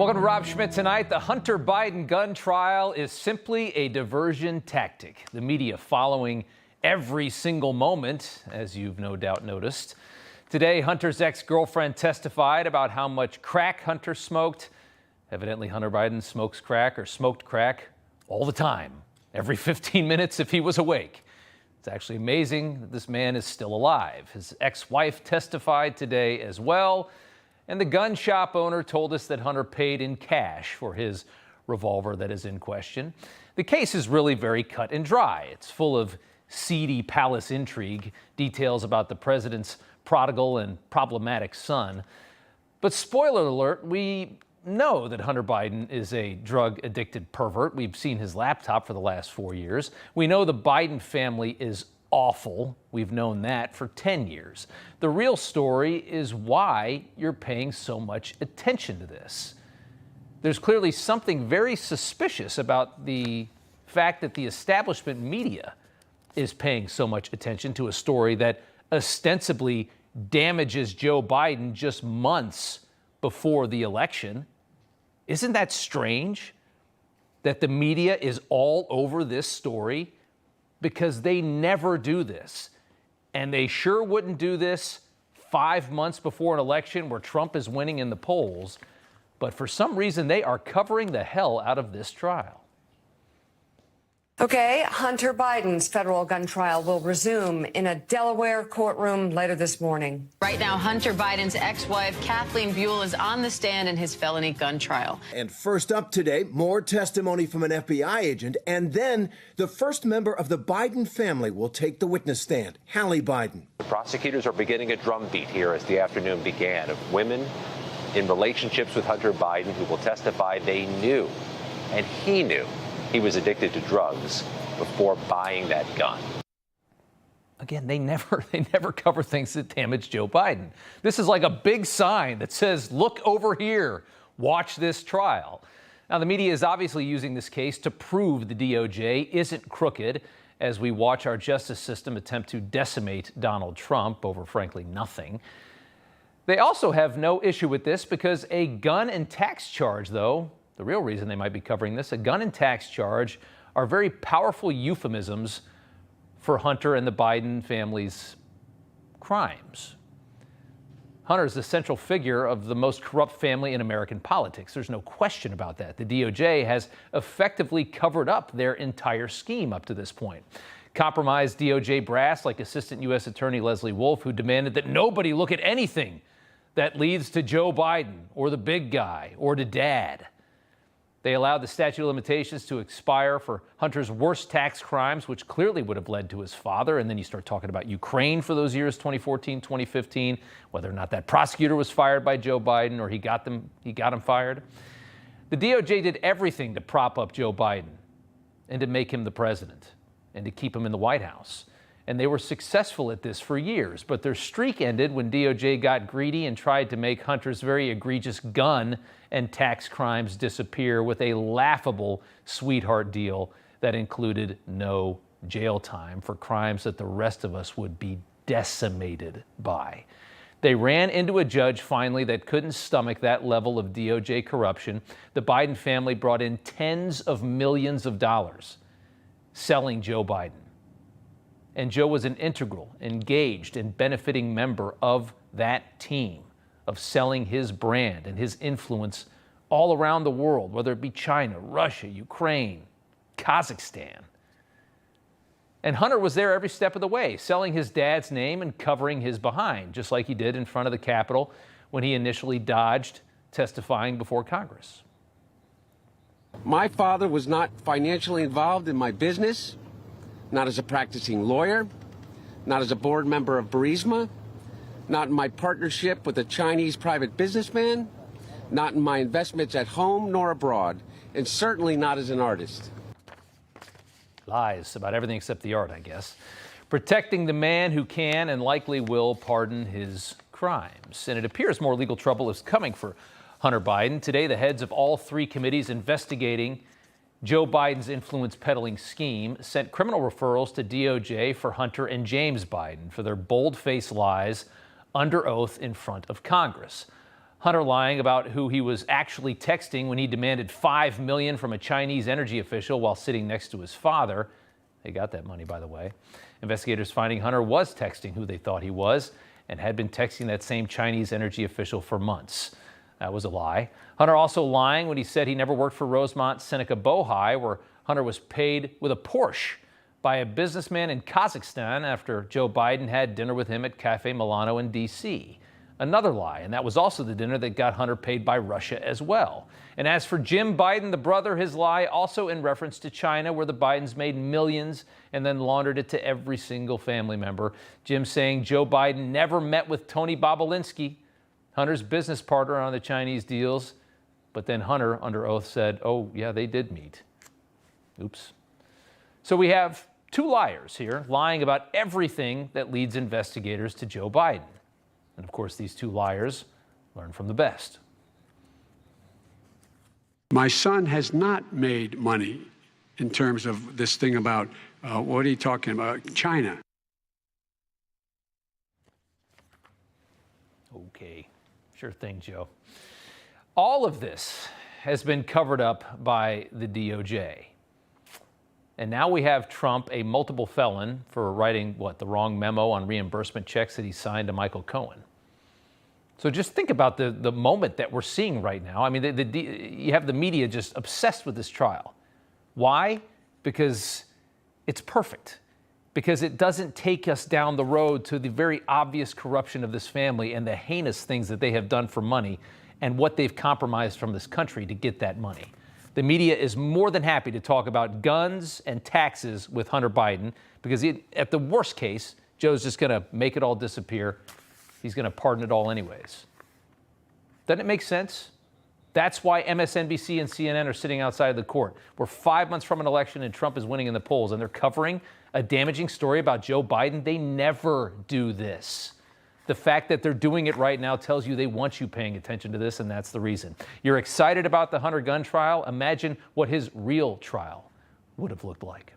Welcome to Rob Schmitt Tonight. The Hunter Biden gun trial is simply a diversion tactic. The media following every single moment, as you've no doubt noticed. Today, Hunter's ex-girlfriend testified about how much crack Hunter smoked. Evidently, Hunter Biden smokes crack or smoked crack all the time, every 15 minutes if he was awake. It's actually amazing that this man is still alive. His ex-wife testified today as well. And the gun shop owner told us that Hunter paid in cash for his revolver that is in question. The case is really very cut and dry. It's full of seedy palace intrigue, details about the president's prodigal and problematic son. But spoiler alert, we know that Hunter Biden is a drug-addicted pervert. We've seen his laptop for the last 4 years. We know the Biden family is awful. We've known that for 10 years. The real story is why you're paying so much attention to this. There's clearly something very suspicious about the fact that the establishment media is paying so much attention to a story that ostensibly damages Joe Biden just months before the election. Isn't that strange that the media is all over this story? Because they never do this. And they sure wouldn't do this 5 months before an election where Trump is winning in the polls. But for some reason, they are covering the hell out of this trial. Okay, Hunter Biden's federal gun trial will resume in a Delaware courtroom later this morning. Right now, Hunter Biden's ex-wife, Kathleen Buell, is on the stand in his felony gun trial. And first up today, more testimony from an FBI agent, and then the first member of the Biden family will take the witness stand, Hallie Biden. The prosecutors are beginning a drumbeat here as the afternoon began of women in relationships with Hunter Biden who will testify they knew, and he knew, he was addicted to drugs before buying that gun. Again, they never cover things that damage Joe Biden. This is like a big sign that says, look over here, watch this trial. Now, the media is obviously using this case to prove the DOJ isn't crooked as we watch our justice system attempt to decimate Donald Trump over, frankly, nothing. They also have no issue with this because a gun and tax charge, though, the real reason they might be covering this, a gun and tax charge are very powerful euphemisms for Hunter and the Biden family's crimes. Hunter is the central figure of the most corrupt family in American politics. There's no question about that. The DOJ has effectively covered up their entire scheme up to this point. Compromised DOJ brass like Assistant U.S. Attorney Leslie Wolf, who demanded that nobody look at anything that leads to Joe Biden or the big guy or to Dad. They allowed the statute of limitations to expire for Hunter's worst tax crimes, which clearly would have led to his father. And then you start talking about Ukraine for those years, 2014, 2015, whether or not that prosecutor was fired by Joe Biden or he got him fired. The DOJ did everything to prop up Joe Biden and to make him the president and to keep him in the White House. And they were successful at this for years. But their streak ended when DOJ got greedy and tried to make Hunter's very egregious gun and tax crimes disappear with a laughable sweetheart deal that included no jail time for crimes that the rest of us would be decimated by. They ran into a judge finally that couldn't stomach that level of DOJ corruption. The Biden family brought in tens of millions of dollars selling Joe Biden. And Joe was an integral, engaged, and benefiting member of that team of selling his brand and his influence all around the world, whether it be China, Russia, Ukraine, Kazakhstan. And Hunter was there every step of the way, selling his dad's name and covering his behind, just like he did in front of the Capitol when he initially dodged testifying before Congress. My father was not financially involved in my business, not as a practicing lawyer, not as a board member of Burisma, not in my partnership with a Chinese private businessman, not in my investments at home nor abroad, and certainly not as an artist. Lies about everything except the art, I guess. Protecting the man who can and likely will pardon his crimes. And it appears more legal trouble is coming for Hunter Biden. Today, the heads of all three committees investigating Joe Biden's influence peddling scheme sent criminal referrals to DOJ for Hunter and James Biden for their bold-faced lies under oath in front of Congress. Hunter lying about who he was actually texting when he demanded $5 million from a Chinese energy official while sitting next to his father. They got that money, by the way. Investigators finding Hunter was texting who they thought he was and had been texting that same Chinese energy official for months. That was a lie. Hunter also lying when he said he never worked for Rosemont Seneca Bohai, where Hunter was paid with a Porsche by a businessman in Kazakhstan after Joe Biden had dinner with him at Cafe Milano in D.C. Another lie, and that was also the dinner that got Hunter paid by Russia as well. And as for Jim Biden, the brother, his lie also in reference to China, where the Bidens made millions and then laundered it to every single family member. Jim saying Joe Biden never met with Tony Bobulinski, Hunter's business partner on the Chinese deals. But then Hunter, under oath, said, oh, yeah, they did meet. Oops. So we have two liars here lying about everything that leads investigators to Joe Biden. And of course, these two liars learn from the best. My son has not made money in terms of this thing about, what are you talking about, China? Okay, sure thing, Joe. All of this has been covered up by the DOJ. And now we have Trump, a multiple felon, for writing, the wrong memo on reimbursement checks that he signed to Michael Cohen. So just think about the moment that we're seeing right now. I mean, you have the media just obsessed with this trial. Why? Because it's perfect. Because it doesn't take us down the road to the very obvious corruption of this family and the heinous things that they have done for money and what they've compromised from this country to get that money. The media is more than happy to talk about guns and taxes with Hunter Biden because at the worst case, Joe's just going to make it all disappear. He's going to pardon it all anyways. Doesn't it make sense? That's why MSNBC and CNN are sitting outside the court. We're 5 months from an election and Trump is winning in the polls, and they're covering a damaging story about Joe Biden. They never do this. The fact that they're doing it right now tells you they want you paying attention to this, and that's the reason. You're excited about the Hunter gun trial? Imagine what his real trial would have looked like.